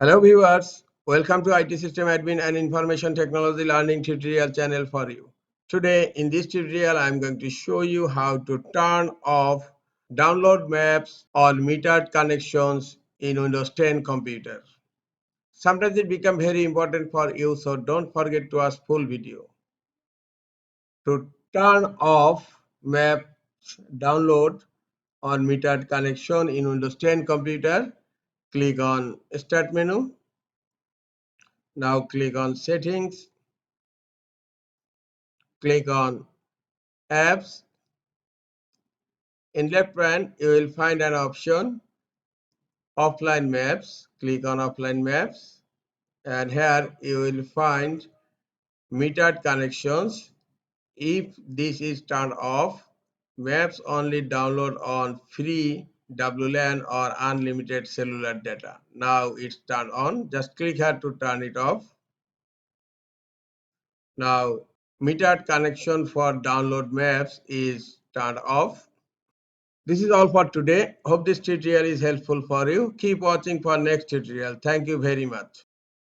Hello viewers, welcome to IT System Admin and Information Technology Learning tutorial channel for you. Today in this tutorial I am going to show you how to turn off download maps or metered connections in Windows 10 computer. Sometimes it becomes very important for you, so don't forget to watch full video. To turn off maps download or metered connection in Windows 10 computer, click on Start menu. Now click on Settings, click on Apps. In left hand, you will find an option Offline Maps. Click on Offline Maps, and here you will find metered connections. If this is turned off, maps only download on free WLAN or unlimited cellular data. Now it's turned on. Just click here to turn it off. Now metered connection for download maps is turned off. This is all for today. Hope this tutorial is helpful for you. Keep watching for next tutorial. Thank you very much.